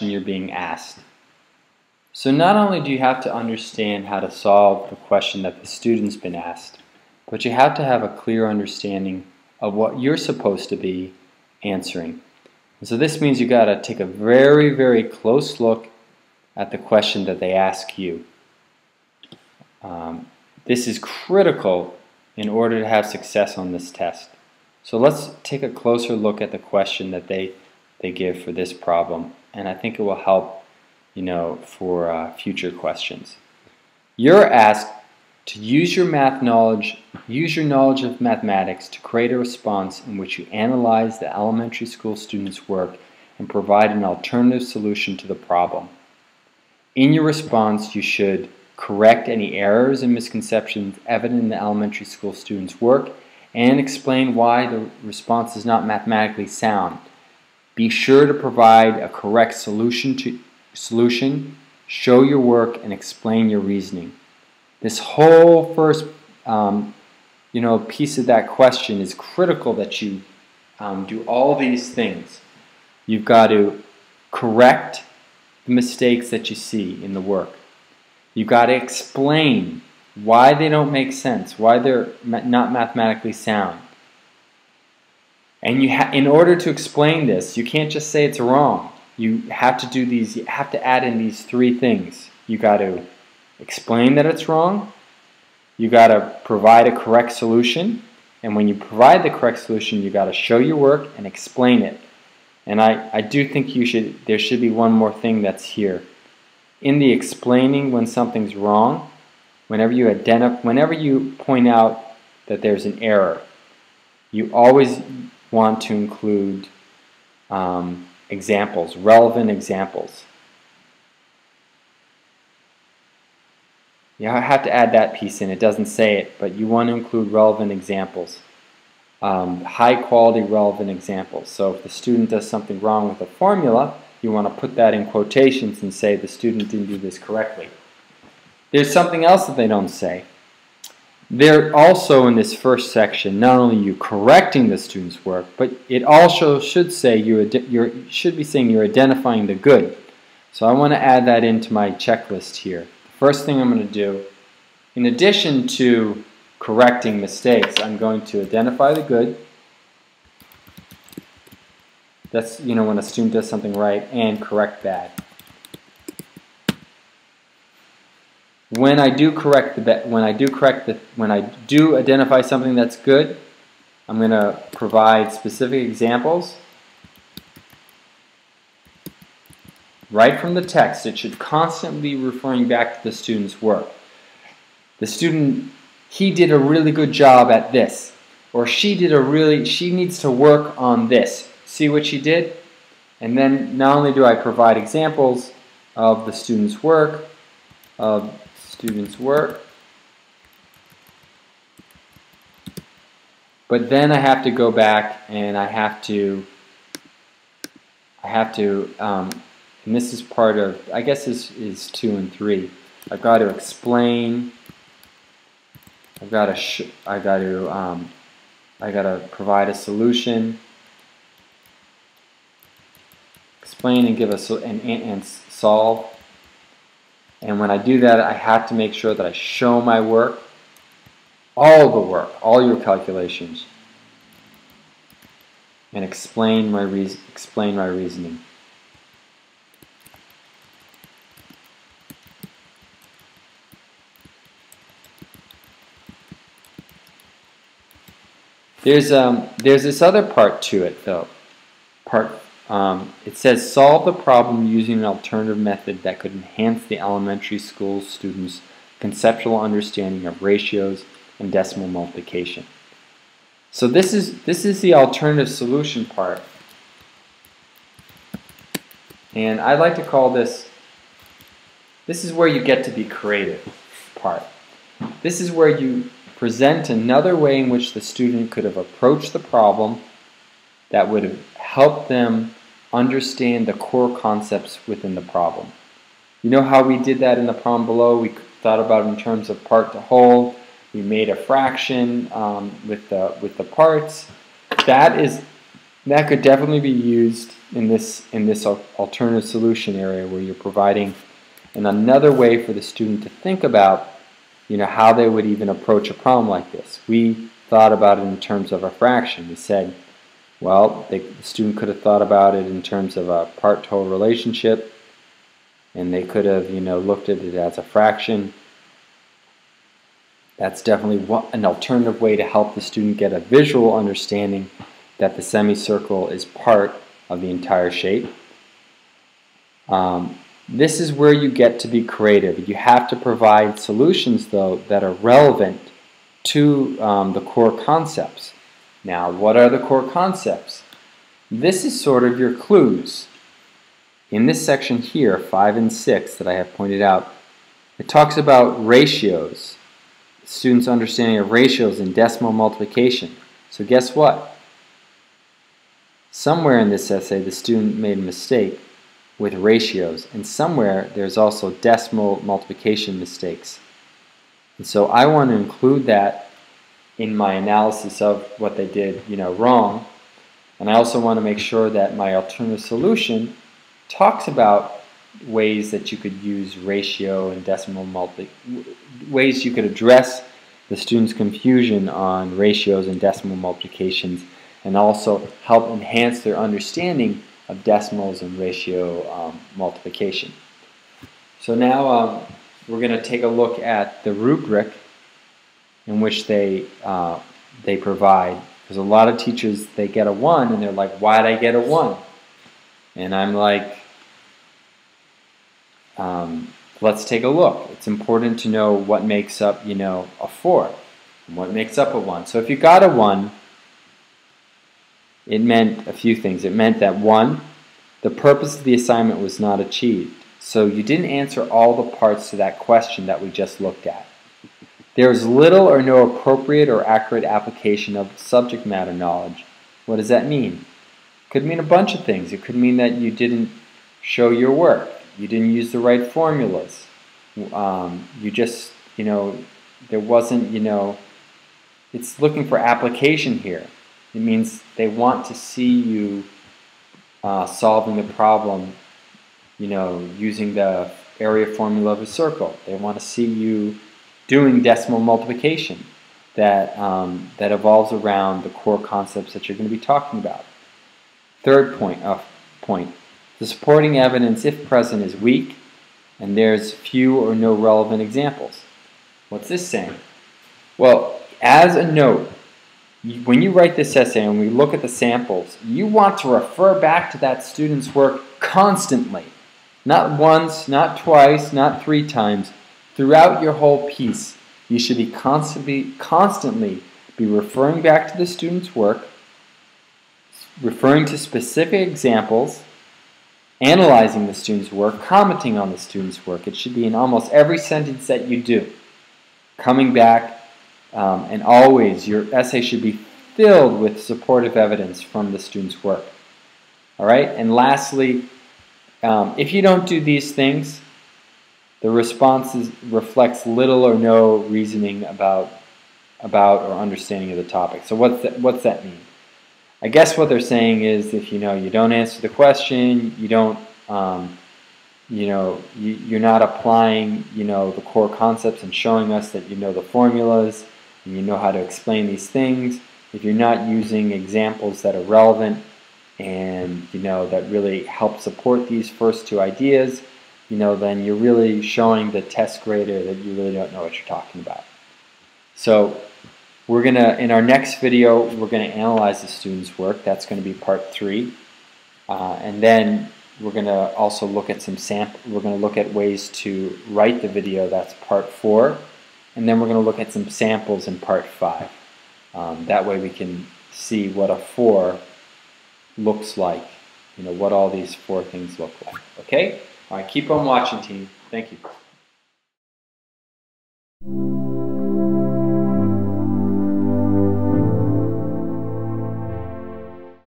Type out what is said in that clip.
you're being asked. So not only do you have to understand how to solve the question that the student's been asked, but you have to have a clear understanding of what you're supposed to be answering. And so this means you got to take a very, very close look at the question that they ask you. This is critical in order to have success on this test. So let's take a closer look at the question that they give for this problem, and I think it will help, for future questions. You're asked to use your knowledge of mathematics to create a response in which you analyze the elementary school student's work and provide an alternative solution to the problem. In your response, you should correct any errors and misconceptions evident in the elementary school student's work and explain why the response is not mathematically sound. Be sure to provide a correct solution, show your work, and explain your reasoning. This whole first piece of that question is critical that you do all these things. You've got to correct the mistakes that you see in the work. You've got to explain why they don't make sense, why they're not mathematically sound. And in order to explain this, you can't just say it's wrong. You have to do these. You have to add in these three things. You got to explain that it's wrong. You got to provide a correct solution. And when you provide the correct solution, you got to show your work and explain it. And I do think there should be one more thing that's here. In the explaining when something's wrong, whenever you point out that there's an error, you always want to include examples, relevant examples. You have to add that piece in. It doesn't say it, but you want to include relevant examples. High quality relevant examples. So if the student does something wrong with a formula, you want to put that in quotations and say the student didn't do this correctly. There's something else that they don't say. They're also in this first section, not only you correcting the student's work, but it also should say you should be saying you're identifying the good. So I want to add that into my checklist here. The first thing I'm going to do, in addition to correcting mistakes, I'm going to identify the good. That's when a student does something right, and correct bad. When I do identify something that's good, I'm going to provide specific examples. Right from the text, it should constantly be referring back to the student's work. The student, he did a really good job at this, or she needs to work on this. See what she did? And then not only do I provide examples of the student's work, but then I have to go back and I have to, and this is part of, I guess this is 2 and 3. I've got to explain. I've got to provide a solution. Explain and give us and solve. And when I do that, I have to make sure that I show my work, all the work, all your calculations, and explain my reasoning. There's this other part to it though. It says solve the problem using an alternative method that could enhance the elementary school students' conceptual understanding of ratios and decimal multiplication. So this is the alternative solution part, and I like to call this is where you get to be creative part. This is where you present another way in which the student could have approached the problem that would have helped them understand the core concepts within the problem. You know how we did that in the problem below? We thought about it in terms of part to whole. We made a fraction with the parts. That is that could definitely be used in this alternative solution area where you're providing another way for the student to think about how they would even approach a problem like this. We thought about it in terms of a fraction. We said, well, the student could have thought about it in terms of a part-total relationship, and they could have looked at it as a fraction. That's definitely an alternative way to help the student get a visual understanding that the semicircle is part of the entire shape. This is where you get to be creative. You have to provide solutions, though, that are relevant to the core concepts. Now, what are the core concepts? This is sort of your clues. In this section here, 5 and 6, that I have pointed out, it talks about ratios, students' understanding of ratios and decimal multiplication. So guess what? Somewhere in this essay, the student made a mistake with ratios, and somewhere there's also decimal multiplication mistakes. And so I want to include that in my analysis of what they did wrong, and I also want to make sure that my alternative solution talks about ways that you could use ratio and decimal ways you could address the student's confusion on ratios and decimal multiplications, and also help enhance their understanding of decimals and ratio multiplication. So now we're going to take a look at the rubric in which they provide. Because a lot of teachers, they get a 1 and they're like, why'd I get a 1? And I'm like, let's take a look. It's important to know what makes up a 4 and what makes up a 1. So if you got a 1, it meant a few things. It meant that 1, the purpose of the assignment was not achieved. So you didn't answer all the parts to that question that we just looked at. There is little or no appropriate or accurate application of subject matter knowledge. What does that mean? It could mean a bunch of things. It could mean that you didn't show your work. You didn't use the right formulas. You just, there wasn't, it's looking for application here. It means they want to see you solving the problem, using the area formula of a circle. They want to see you doing decimal multiplication that evolves around the core concepts that you're going to be talking about. Third point. The supporting evidence, if present, is weak, and there's few or no relevant examples. What's this saying? Well, as a note, when you write this essay and we look at the samples, you want to refer back to that student's work constantly. Not once, not twice, not 3 times. Throughout your whole piece, you should be constantly be referring back to the student's work, referring to specific examples, analyzing the student's work, commenting on the student's work. It should be in almost every sentence that you do. Coming back, and always your essay should be filled with supportive evidence from the student's work. All right? And lastly, if you don't do these things, the response reflects little or no reasoning about or understanding of the topic. So what's that mean? I guess what they're saying is if you don't answer the question, you don't you're not applying the core concepts and showing us that you know the formulas and you know how to explain these things. If you're not using examples that are relevant and that really help support these first 2 ideas, then you're really showing the test grader that you really don't know what you're talking about. So we're going to, in our next video, we're going to analyze the student's work. That's going to be part 3. And then we're going to also look at we're going to look at ways to write the video. That's part 4. And then we're going to look at some samples in part 5. That way we can see what a 4 looks like, what all these 4 things look like. Okay? All right, keep on watching, team. Thank you.